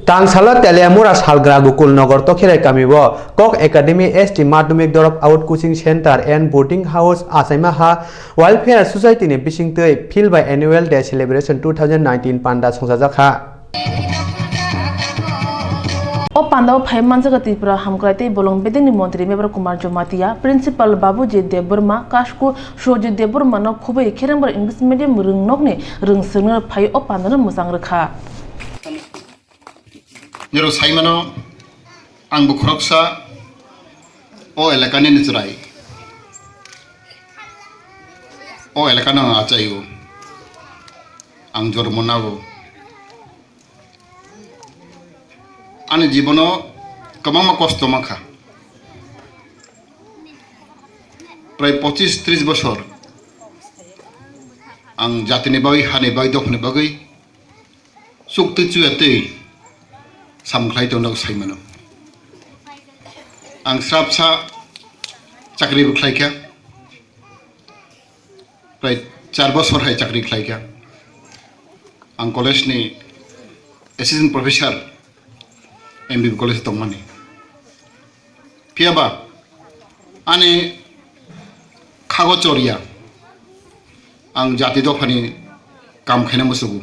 Tangsala Telemura Salgra Gukul Nogor Tokire Kamibo, Kok Academy ST Madhyamik Drop Out Coaching Center and Boarding House Asaimaha Welfare Society ni Bisingtei Phil by Annual Day Celebration 2019 Panda Songsajaka O Pandao Phai Manjaka Tripura Hamkraite Bolong Bedeni Montri Member Kumar Jomatia Principal Babuji Deburma Kashku Shoji Deburma no Khubei Kerember English Medium Rung Nogni Rung Sungna Phai O Pandana Musangrakha Nero Saimano Ang Bukroksa O Elakani Nizrai O Elakana Achayu Ang Jormonago Ani Jibono Kamama Koktwma kha Pray 25-30 বছর Ang Jatini Bagi Hani Bagi Dokni Bagi Sukti Chuyati Samklai Tondok Saimano Ang Srapsa Chakri Buklaika Pray 4 বছর hai chakri klaika Ang college ni assistant professor MBB college Tongmani Piaba Ane Kagochoria Ang Jati Dofani Kam Khena Musugu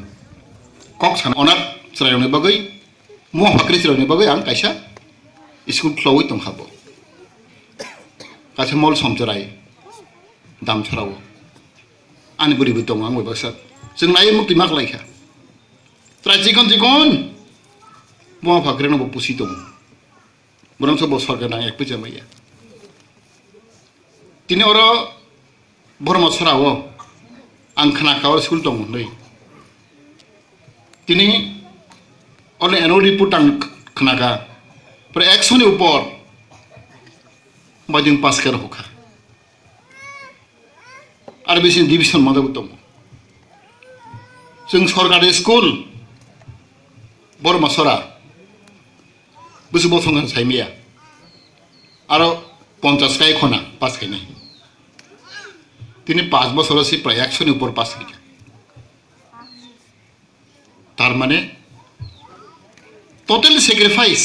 Kok San Onar Srayoni Bagai Mo Hakri Srayoni Bagai Ang Kaisa School Chloe Tonghabo Kaisa Mol Somcherai Dam Charawo Ani Buri Butong Ang Webasat Sing Lai Mukti Mak Laika Trai Jikon Mo Hakri No Pusitong Burang Sobo Sorganang Ekpijamaya Tini oro Bormo Sarawo Ang Khanakawar School Tong Nei Tini Ole Enoli Putang Khanaka Pre Exoni Upor Bajing Pasker Hoka Arbisin Division Madabutong Sing Sorgade School Bormo Sora Busubotong Saimia Aro 50 kai khona pass kai nai tini 5 বছর আছে প্রায় 100 এর উপর pass করেছে তার মানে total sacrifice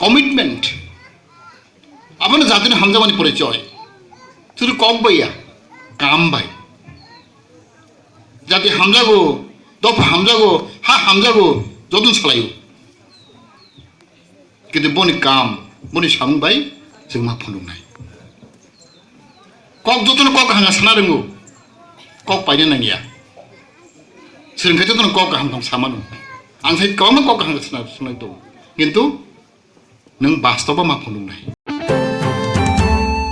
commitment আপন জাতির হামজামানি পরিচয় শুধু কক বইয়া কাম ভাই জাতি হামজাগো দফ হামজাগো হা হামজাগো যদুন চালাইও কিন্তু বনি কাম Muni sambai sing ma phundung nai kok jotun kok hanga sana rengu kok paine nangia sering kete ton kok hangam samanu ang sai kok ma kok hanga sana sunai to kintu nang bastoba ma phundung nai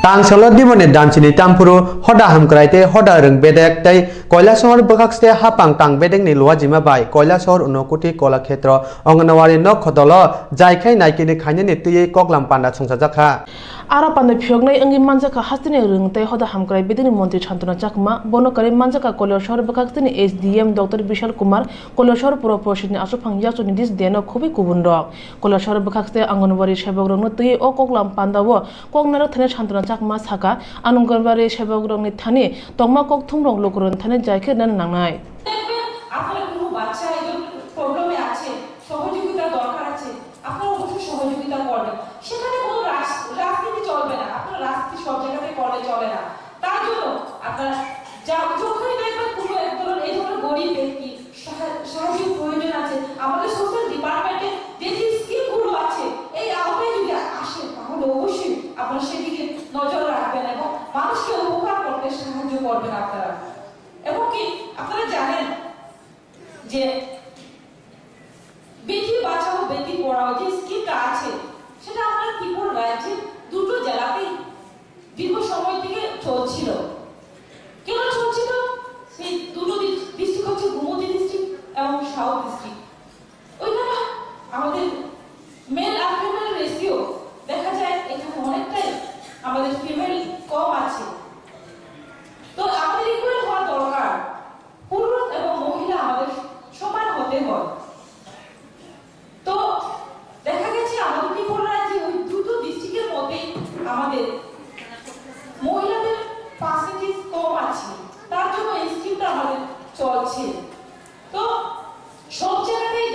Tangsala Dimone Damchini Tampuru Hoda Hamkraite Hoda Rung Bedek Tai Koila Sohor Bakakste Hapang Tang Bedek ni Luajima Bai Koila Sohor Unokuti Kola Khetro Onganawari no Khodolo Jaikhai Naikini Khaine ni Tuye Koklam Panda Songsajaka Ara Panda Phyognai Angi Manjaka Hastini Rung Tai Hoda Hamkrai Bedeni Montri Chantana Chakma Bono Kare Manjaka Koila Sohor Bakakstini SDM Dr. Bishal Kumar Koila Sohor Proportion Asupang Yasuni Dis Deno Khubi Kubundok Koila Sohor Bakakste Anganwari Shebogrong no Tuye O Koklam Panda wo Koknara Thane Chantana Chakma Saka Anunganwari Shebogrong ni Thani Tongma Kokthumrong Lokoron Thane Jaikhe Nan Nangnai আপনার কোনো বাচ্চা একজন প্রবলেমে আছে সহযোগিতা দরকার আছে আপনারা অবশ্যই সহযোগিতা করবেন সেখানে কোনো রাজনীতি চলবে না আপনারা রাজনীতি সব জায়গাতে করলে চলে না তার জন্য আপনারা যখনই দেখবেন কোনো এক ধরনের এই ধরনের গরিব ব্যক্তি সাহায্যের প্রয়োজন আছে আমাদের সোশ্যাল ডিপার্টমেন্টে যে যে স্কিমগুলো আছে এই আওতায় যদি আসে তাহলে অবশ্যই আপনারা সেদিকে নজর রাখবেন এবং মানুষকে উপকার করতে সাহায্য করবেন আপনারা এবং কি আপনারা জানেন যে বেটি বাঁচাও বেটি পড়াও যে স্কিমটা আছে সেটা আমরা ত্রিপুরা রাজ্যে দুটো জেলাতেই দীর্ঘ সময় থেকে চলছিল কেন চলছিল সেই দুটো ডিস্ট্রিক্ট হচ্ছে গোমতী ডিস্ট্রিক্ট এবং সাউথ ডিস্ট্রিক্ট ওইখানে আমাদের মেল আর ফিমেল রেশিও দেখা যায় এখানে অনেকটাই আমাদের ফিমেল কম আছে তো আমাদের ইকুয়াল হওয়া দরকার পুরুষ এবং মহিলা আমাদের সমান হতে হয় তো দেখা গেছে আমাদের কি বলা যে ওই দুটো ডিস্ট্রিক্টের মধ্যে আমাদের মহিলাদের পার্সেন্টেজ কম আছে তার জন্য এই স্কিমটা আমাদের চলছে তো সব জায়গাতেই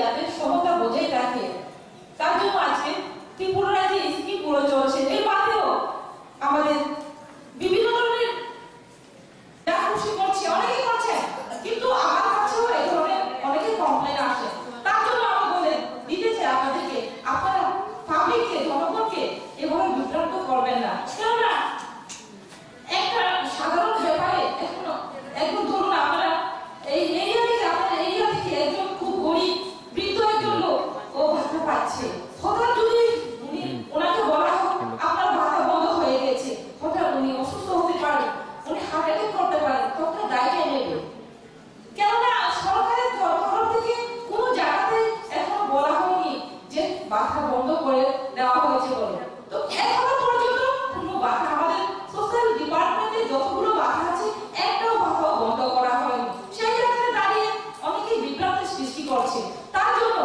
করছে তার জন্য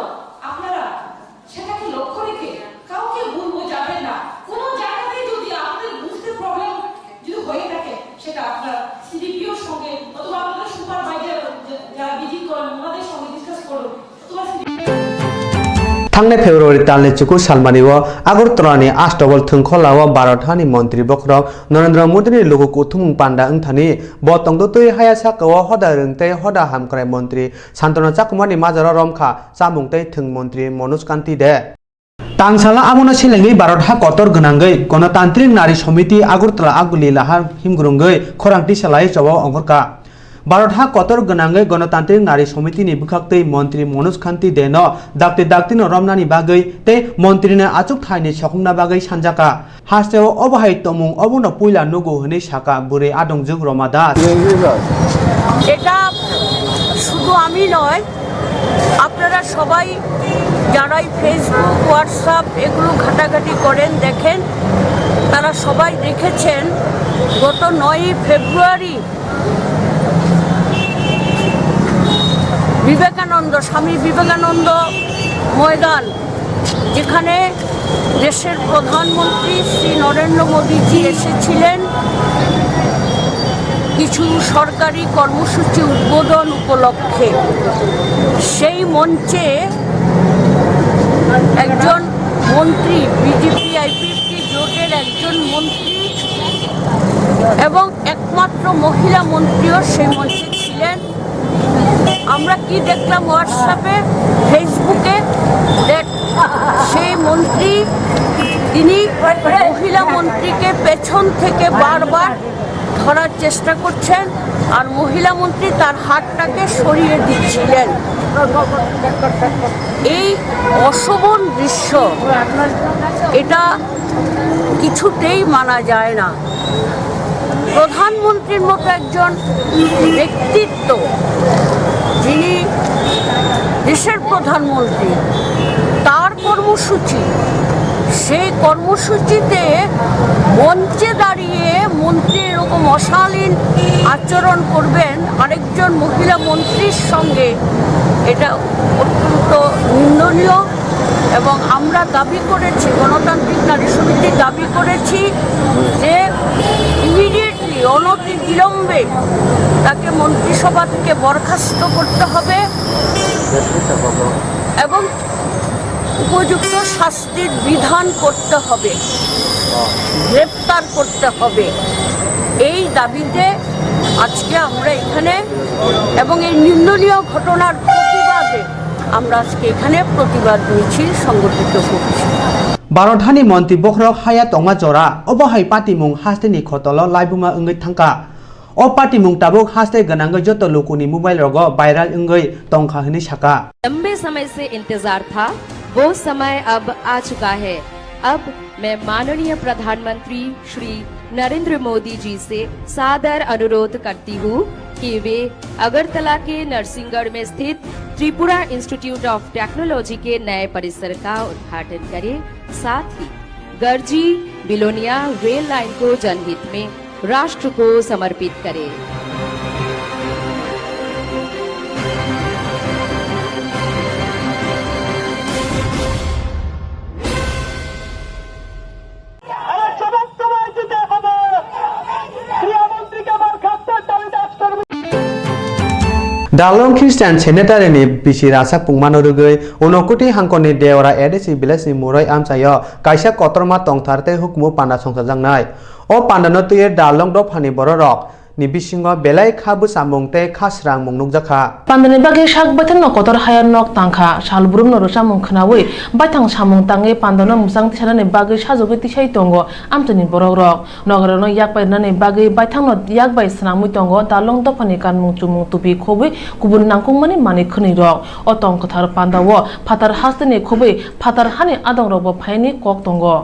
আপনারা সেটাকে লক্ষ্য রেখে কাউকে ভুলবো যাবে না। কোনো জায়গাতে যদি আপনাদের বুঝতে প্রবলেম যদি হয়ে থাকে সেটা আপনার সিডিপিওর সঙ্গে অথবা আপনাদের সুপারভাইজার যারা ভিজিট করেন ওনাদের সঙ্গে ডিসকাস করুন অথবা थांनाय फेब्रुवारि दाननि चुकु सालमानिव आगरतलानि आष्टबल थोंखलाव भारतहानि मन्त्रि बख्रक नरेन्द्र मोदीनि लोगो कुथुमुं पान्डा ओंथानि बतंगदतै हायासाकाव हदा रोंतै हदा हामक्राय मन्त्रि शान्तनु चाकुमानि माजाराव रमखा चामुंतै थों मन्त्रि मनोज कान्ति दे तांसाला आमोनो सेलेंगै भारत हा कतर गोनांगै गणतान्त्रिक नारी समिति आगरतला आगुलि लाहार हिमग्रुंगै खरांथि सालाय जवाब अंगरका भारत हा कतर गोनांगै गणतान्त्रिक नारी समितिनि बुखाक्तै मन्त्रि मनोज कान्ति देन दाक्ति रमनानि बागै ते मन्त्रिनो आचुक थाइनि सखंना बागै सानजाका हास्टेव अबाहाय तमुं अबनो पुइला नुगु हनै साका बुरै आदंजुग रमा दास এটা শুধু আমি নয় আপনারা সবাই যারাই ফেসবুক হোয়াটসঅ্যাপ এগুলো ঘাটাঘাটি করেন দেখেন তারা সবাই দেখেছেন গত 9 ফেব্রুয়ারি বিবেকানন্দ স্বামী বিবেকানন্দ ময়দান যেখানে দেশের প্রধানমন্ত্রী শ্রী নরেন্দ্র মোদীজি এসেছিলেন কিছু সরকারি কর্মসূচি উদ্বোধন উপলক্ষে সেই মঞ্চে একজন মন্ত্রী বিজেপি আইপিএফটি জোটের একজন মন্ত্রী এবং একমাত্র মহিলা মন্ত্রীও সেই মঞ্চে ছিলেন। আমরা কি দেখলাম হোয়াটসঅ্যাপে ফেসবুকে সেই মন্ত্রী তিনি মহিলা মন্ত্রীকে পেছন থেকে বারবার ধরার চেষ্টা করছেন আর মহিলা মন্ত্রী তার হাতটাকে সরিয়ে দিচ্ছিলেন। এই অশোভন দৃশ্য এটা কিছুতেই মানা যায় না। প্রধানমন্ত্রীর মতো একজন ব্যক্তিত্ব যিনি দেশের প্রধানমন্ত্রী তার কর্মসূচি সেই কর্মসূচিতে মঞ্চে দাঁড়িয়ে মন্ত্রী এরকম অশালীন আচরণ করবেন আরেকজন মহিলা মন্ত্রীর সঙ্গে এটা অত্যন্ত নিন্দনীয় এবং আমরা দাবি করেছি গণতান্ত্রিক নারী সমিতি দাবি করেছি যে ইমিডিয়েটলি অনতি বিলম্বে তাকে মন্ত্রিসভা থেকে বরখাস্ত করতে হবে এবং উপযুক্ত শাস্তির বিধান করতে হবে গ্রেপ্তার করতে হবে। এই দাবিতে আজকে আমরা এখানে এবং এই নিন্দনীয় ঘটনার প্রতিবাদে আমরা আজকে এখানে প্রতিবাদ মিছিল সংগঠিত করছি। भारतहानि मन्त्रि बख्रक हाया तंगा जरा अबाहाय पार्टीमुं हास्टेनि खतल लाइबुमा ओंगै थांका ओ पार्टीमुं ताबुक हास्टे गनांगै जत लोकोनि मोबाइल रग भाइरल ओंगै तंखा हनि साका लंबे समय से इंतजार था वो समय अब आ चुका है। अब मैं माननीय प्रधानमंत्री श्री नरेंद्र मोदी जी से सादर अनुरोध करती हूँ कि वे अगरतला के नरसिंहगढ़ में स्थित त्रिपुरा इंस्टीट्यूट ऑफ टेक्नोलॉजी के नए परिसर का उद्घाटन करें, साथ ही गर्जी बिलोनिया रेल लाइन को जनहित में राष्ट्र को समर्पित करें। दालं ख्रिस्टान सेनेटारिनि बिसि रासा पुंमानरुगै उनकुटी हांकनि देवरा एडिसि बिलासि मुरै आमसायो कायसा कतरमा तंथारते हुकमु पान्डा संसारजांनाय ओ पान्डानो तुये दालं दफानि बररक नि बिसिङाव बेलाय खाबु सामुंते खास्रां मुंनुक जाखा पान्डानि बागे शाक बाथन नकतर हायर नक तांखा सालब्रुम नरसा मुंखनावै बाथां सामुं तांगे पान्डानो मुसां तिसानानि बागे साजोगै तिसाय तंगो आमतनि बररक नगरनो याकबायनानि बागे बाथां न याकबाय स्नामुइ तंगो दालं दफानि कानमुं चुमुं तुपि खबै गुबुन नांकुंमानि मानि खनै रक ओ तंकथार पान्डावो फातार हास्तेनि खबै फातार हानि आदं रबो फायनि कक तंगो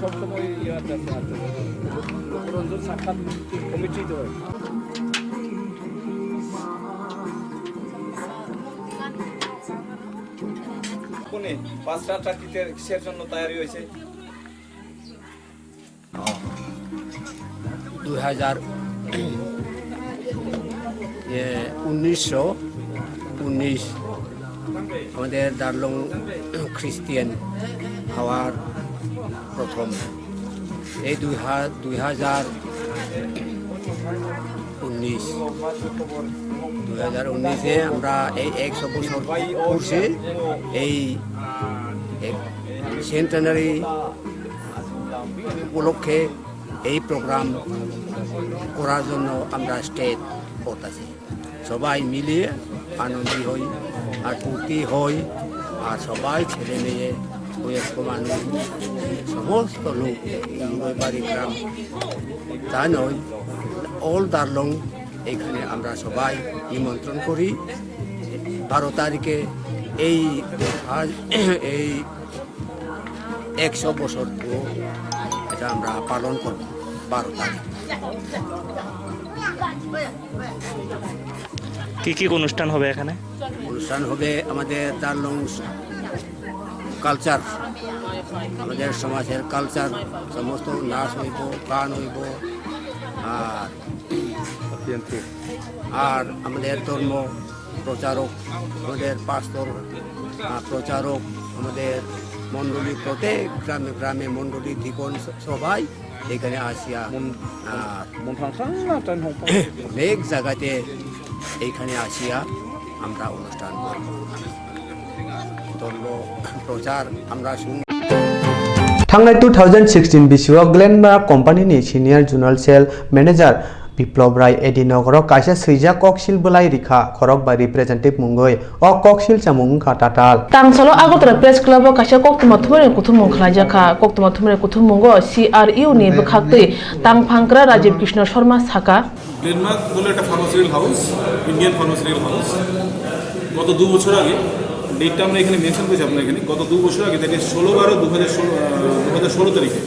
সবসময় ইয়ে আছে রঞ্জন সাক্ষাৎ কমিটিতে হয়। কোনে 5টা চাকরিতে কিসের জন্য তৈরি হয়েছে? 1919 আমাদের দার্লং খ্রিস্টিয়ান হওয়ার প্রথম এই 2019-এ আমরা এই 100 বছর করছি। এই সেন্টেনারি উপলক্ষে এই প্রোগ্রাম করার জন্য আমরা স্টেট করতেছি। সবাই মিলিয়ে আনন্দিত হই আর ফুর্তি হই, আর সবাই ছেলে মেয়ে বয়স্ক মানুষ সমস্ত লোক বাড়ি গ্রাম তা নয়, অল দার্লং এখানে আমরা সবাই নিমন্ত্রণ করি। 12 তারিখে এই 100 বছর পুরো এটা আমরা পালন করব 12 তারিখ। কি অনুষ্ঠান হবে এখানে? অনুষ্ঠান হবে আমাদের দার্লং কালচার, আমাদের সমাজের কালচার, সমস্ত নাচ হইব, গান হইব, আর আমাদের ধর্ম প্রচারক, আমাদের পাস্তর প্রচারক, আমাদের মণ্ডলী, প্রত্যেক গ্রামে গ্রামে মণ্ডলী দ্বিগুণ সবাই এখানে আসিয়া অনেক জায়গাতে এইখানে আসিয়া আমরা অনুষ্ঠান করব, ধর্ম প্রচার আমরা শুনি। थांनाय 2016 बिसिआव ग्लेनमार्क कम्पानीनि senior zonal sale manager Biplab Roy एडिनगराव कायसा सैजा ककसिल बोलाय रिखा खरक बाय रिप्रेजेंटेटिव मुंगै अ ककसिल चामुं खाटाटाल तांसालो आगरतला प्रेस क्लाबआव कायसा कोक्तमा थुमरे कुथुमुं खलायजाखा कोक्तमा थुमरे कुथुमुंगो CRU नि बखाक्तै तांफांक्रा राजीव कृष्ण शर्मा साका গ্লেনমার্ক বলে একটা pharmaceutical house, Indian pharmaceutical house. গত 2 বছর আগে, ডেটটা আমরা এখানে মেনশন করেছি আপনার এখানে, গত 2 বছর আগে, দ্যাট ইজ 16/12/2016 তারিখে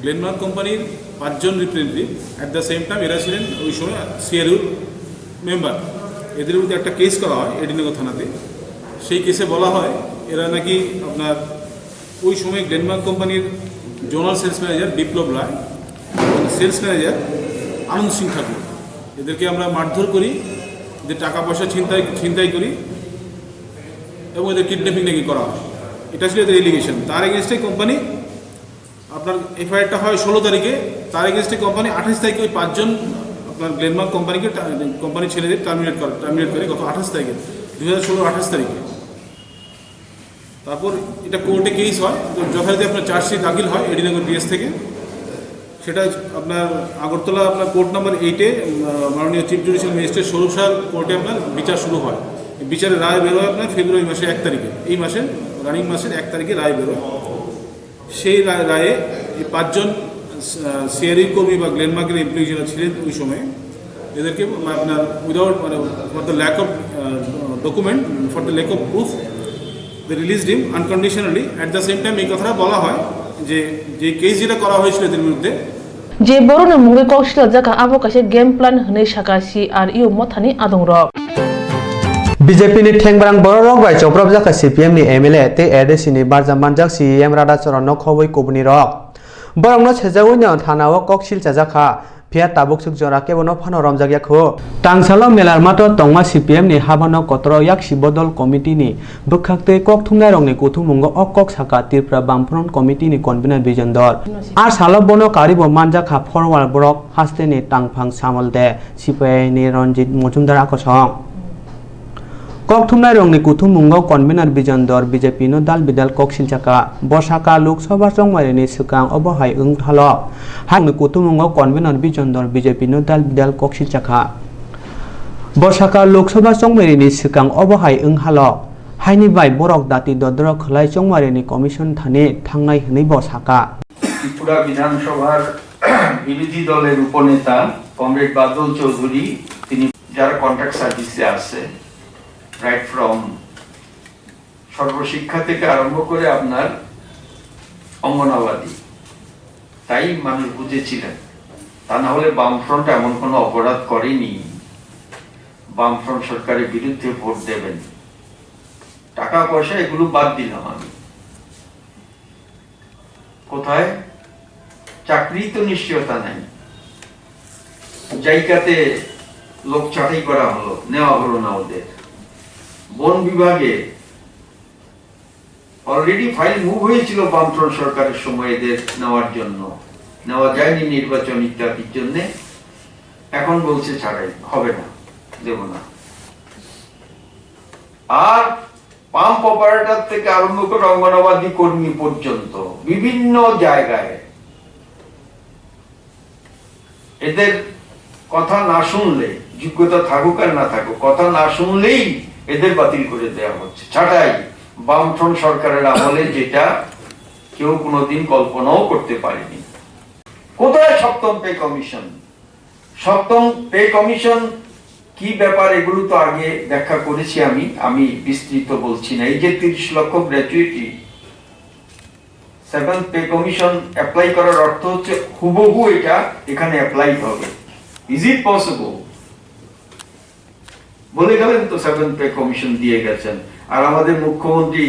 গ্লেনমার্ক কোম্পানির 5 জন representative at the same time এরা ছিলেন ওই সময় CRU মেম্বার। এদের বিরুদ্ধে একটা কেস করা হয় এডিনগর থানাতে। সেই কেসে বলা হয় এরা নাকি আপনার ওই সময় গ্লেনমার্ক কোম্পানির জোনাল সেলস ম্যানেজার বিপ্লব রায় এবং সেলস ম্যানেজার আনন্দ সিং ঠাকুর, এদেরকে আমরা মারধর করি, এদের টাকা পয়সা ছিনতাই করি এবং এদের কিডন্যাপিং নাকি করা হয়। এটা ছিল এদের এলিগেশন। তার এগেনস্টে কোম্পানি আপনার FIR-টা হয় 16 তারিখে, তার এগেনস্টে কোম্পানি 28 তারিখে ওই 5 জন আপনার গ্লেনমার্ক কোম্পানির ছেলেদের টার্মিনেট করে গত 28 তারিখে 2016 28 তারিখে। তারপর এটা কোর্টে কেস হয়, যথারীতি আপনার চার্জশিট দাখিল হয় এডিনগর PS থেকে। সেটা আপনার আগরতলা আপনার কোর্ট নাম্বার 8-এ মাননীয় চিফ জুডিশিয়াল ম্যাজিস্ট্রেট সৌরভ কোর্টে আপনার বিচার শুরু হয়। বিচারের রায় বেরোয় আপনার ফেব্রুয়ারি মাসের 1 তারিখে, এই মাসের রানিং মাসের 1 তারিখে রায় বেরোয়। সেই রায়ে এই 5 জন CRU কর্মী বা গ্লেনমার্কের এমপ্লয়ি যারা ছিলেন ওই সময়ে, এদেরকে আপনার without for the lack of document, for the lack of proof, they released him unconditionally. At the same time এই কথাটা বলা হয় যে কেস যেটা করা হয়েছিল এদের বিরুদ্ধে जे बरोनो मुंगै कौशल जाका आबो कासे गेम प्लान हनै साका CRU मथानि आदंरक BJP ni Thengrang Borok bai Choprab jaka CPM ni MLA te ADC ni Barjaman jak CM Rada Choron khoboi kubni rok borok no sejawoi no thanao koksil chajaka Pia tabuk suk jora kebono phano romjagya kho tangsalo melar mato tongma CPM ni habano kotro yak sibodol committee ni bukhakte kok thungnai rong ni kuthumungo ok saka tirpra bamfront committee ni convener bijondor ar salo bono karibo manja kha forward borok haste ni tangphang samolde CPI ni Ranjit Mojumdar akosong Koktwma rong ni kuthumungo convener bijondor BJP no dal bidal koksil chaka Bosaka Lok Sabha chongmari ni sukang obohai halok hang kuthumungo convener bijondor BJP no dal bidal koksil chaka Bosaka Lok Sabha chongmari ni sukang obohai halok haini bai borok dati dodro khlai chongmari ni commission thani thangnai hni bosaka Tripura বিধানসভার বিরোধী দলের উপনেতা comrade বাদল চৌধুরী, তিনি যারা contract সার্ভিসে আছে right from সর্বশিক্ষা থেকে আরম্ভ করে আপনার অঙ্গনাবাদী, তাই মানুষ বুঝেছিলেন। তা না হলে বামফ্রন্ট এমন কোনো অপরাধ করেনি বামফ্রন্ট সরকারের বিরুদ্ধে ভোট দেবেন। টাকা পয়সা এগুলো বাদ দিলাম আমি, কোথায় চাকরি তো নিশ্চয়তা নাই, জায়গাতে লোক ছাঁটাই করা হলো, নেওয়া হলো না ওদের। বন বিভাগে অলরেডি ফাইল মুভ হয়েছিল বামফ্রন্ট সরকারের সময় এদের নেওয়ার জন্য, নেওয়া যায়নি নির্বাচন ইত্যাদির জন্য। এখন বলছে ছাড়াই হবে না, দেব না। আর পাম্প অপারেটর থেকে আরম্ভ করে অঙ্গনবাদী কর্মী পর্যন্ত বিভিন্ন জায়গায় এদের কথা না শুনলে, যোগ্যতা থাকুক আর না থাকুক, কথা না শুনলেই এদের বাতিল করে দেওয়া হচ্ছে, ছাঁটাই। বামফ্রন্ট সরকারের আমলে যেটা কেউ কোনোদিন কল্পনাও করতে পারেনি। কোথায় সপ্তম পে কমিশন? সপ্তম পে কমিশন কি ব্যাপার এগুলো তো আগে ব্যাখ্যা করেছি আমি বিস্তৃত বলছি না। এই যে 30 লক্ষ gratuity, seventh pay commission apply করার অর্থ হচ্ছে হুবহু এটা এখানে অ্যাপ্লাই হবে। Is it possible? বলে গেলেন তো সেভেন্থ পে কমিশন দিয়ে গেছেন। আর আমাদের মুখ্যমন্ত্রী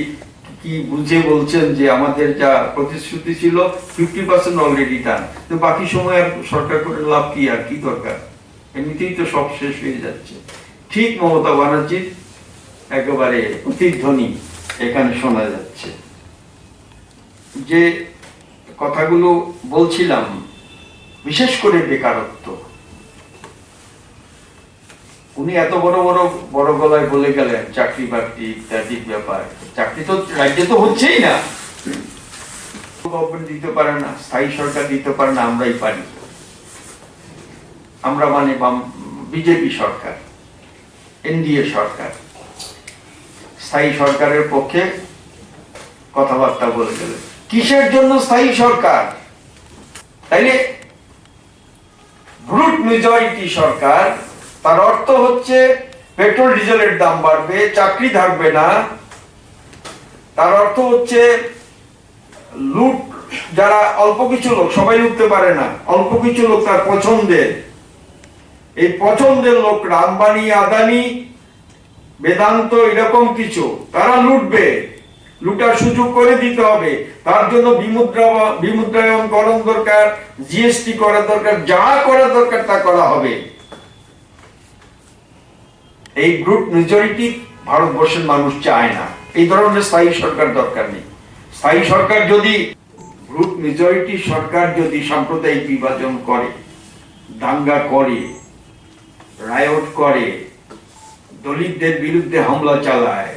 কি বুঝে বলছেন যে আমাদের যা প্রতিশ্রুতি ছিল 50% অলরেডি ডান, তো বাকি সময় আর সরকার করে লাভ কি, আর কি দরকার? এমনিতেই তো সব শেষ হয়ে যাচ্ছে। ঠিক মমতা ব্যানার্জির একেবারে প্রতিধ্বনি এখানে শোনা যাচ্ছে। যে কথাগুলো বলছিলাম, বিশেষ করে বেকারত্ব, উনি এত বড় গলায় বলে গেলেন চাকরি বাকরি ইত্যাদি ব্যাপার। চাকরি তো রাজ্যে তো হচ্ছেই না, গভর্নমেন্ট দিতে পারে না, স্থায়ী সরকার দিতে পারে না, আমরাই পারি। আমরা মানে বিজেপি সরকার, এনডিএ সরকার স্থায়ী সরকারের পক্ষে কথাবার্তা বলে গেলেন। কিসের জন্য স্থায়ী সরকার? তাইলে ব্রুট মেজরিটি সরকার, তার অর্থ হচ্ছে পেট্রোল ডিজেলের দাম বাড়বে, চাকরি থাকবে না। তার অর্থ হচ্ছে লুট, যারা অল্প কিছু লোক, সবাই লুটতে পারে না, অল্প কিছু লোক তার পছন্দের, এই পছন্দের লোক আম্বানি, আদানি, বেদান্ত, এরকম কিছু, তারা লুটবে। লুটার সুযোগ করে দিতে হবে। তার জন্য বিমুদ্রায়ন করণ দরকার, জিএসটি করা দরকার, যা করা দরকার তা করা হবে। এই গ্রুপ মেজরিটি ভারতবর্ষের মানুষ চায় না। এই ধরনের স্থায়ী সরকার দরকার নেই। স্থায়ী সরকার যদি, গ্রুপ মেজরিটি সরকার যদি সাম্প্রদায়িক বিভাজন করে, দাঙ্গা করে, রায়ট করে, দলিতদের বিরুদ্ধে হামলা চালায়,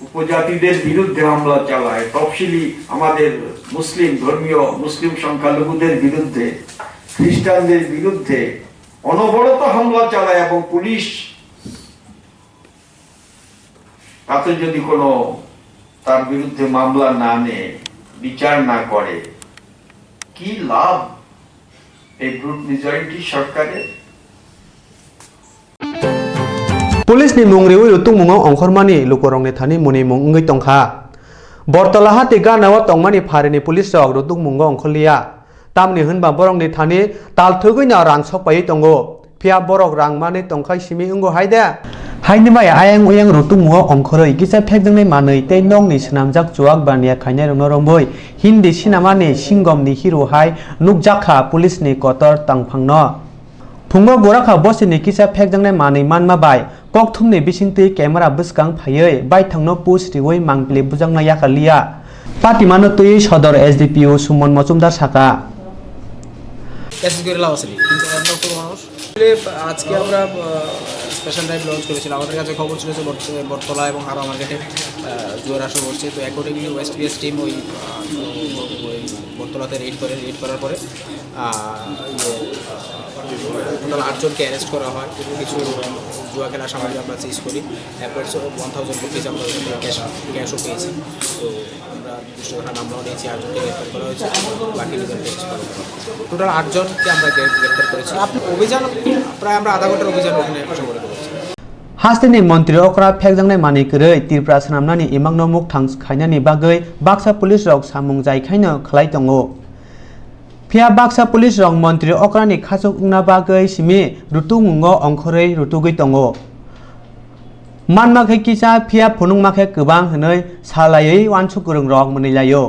উপজাতিদের বিরুদ্ধে হামলা চালায়, তফসিলি আমাদের মুসলিম ধর্মীয় মুসলিম সংখ্যালঘুদের বিরুদ্ধে, খ্রিস্টানদের বিরুদ্ধে অনবরত হামলা চালায়, এবং পুলিশ তাতে যদি কোনো তার বিরুদ্ধে মামলা না নেয়, বিচার না করে, কি লাভ এই গ্রুপ মেজরিটি সরকারের? पुलिस नि मुंग रिउ युतुं मुंगौ अंखरमानि लुकोरंग नि थानि मुनि मुंग ngै tongkha बरतलाहा टिका नावा tongmani फारिनि पुलिस rok रुतुं मुंगौ अंखलिया tamni hunba borok ni thani talthugui na rangsok pai tongo phia borok rangmani tongkhai simi ungo haida haini mai ayang uyang rutung muo ongkhoroi kisa phekjungnai manui tei nong ni snamjak chuak bania khainai rongno rongbai hindi sinama ni singom ni hero hai nukjakha police ni kotor tangphangno phungo borakha bosini kisa phekjangnai manui manma bai Koktwma ni bisingtui camera bwskang phaioi bai thangno push riwoi mangpili bujangna yakalia patimano tui sodor SDPO Sumon Mojumdar Saka আজকে আমরা special drive launch করেছিলাম। আমাদের কাছে খবর ছিল যে বটতলা এবং হারা মার্কেটে জোয়ার আসা করছে। তো অ্যাকর্ডিংলি ওয়েস্ট বিএস টিম ওই বটতলাতে রেড করার পরে টোটাল 8 জনকে অ্যারেস্ট করা হয়। কিছু জুয়া খেলার সামগ্রী আমরা সিজ করি, অ্যাপ্রক্স 1000 রুপিস আমরা ক্যাশও পেয়েছি। তো আমরা দুষ্কৃতরা মামলাও নিয়েছি, 8 জনকে গ্রেপ্তার করা হয়েছে, বাকি টোটাল 8 জনকে আমরা গ্রেপ্তার করেছি। অভিযান প্রায় আমরা আধা ঘন্টার অভিযান ওখানে সংগঠিত করেছি। हास्टेनि मन्त्री अक्रा फेकजांनाय मानिकरै तिरप्रा सनामनानि इमांनो मुख थांखायनानि बागै बाक्सा पुलिस रक सामुं जायखायनो खलाय दङ फिया बाक्सा पुलिस रक मन्त्री अक्रानि खासुक उंना बागै सिमि रुतु मुंगो अंखरै रुतुगै दङ मानमाखै किसा फिया फुनुंमाखै गोबां होनै सालायै वानसु गोरों रक मोनैलायो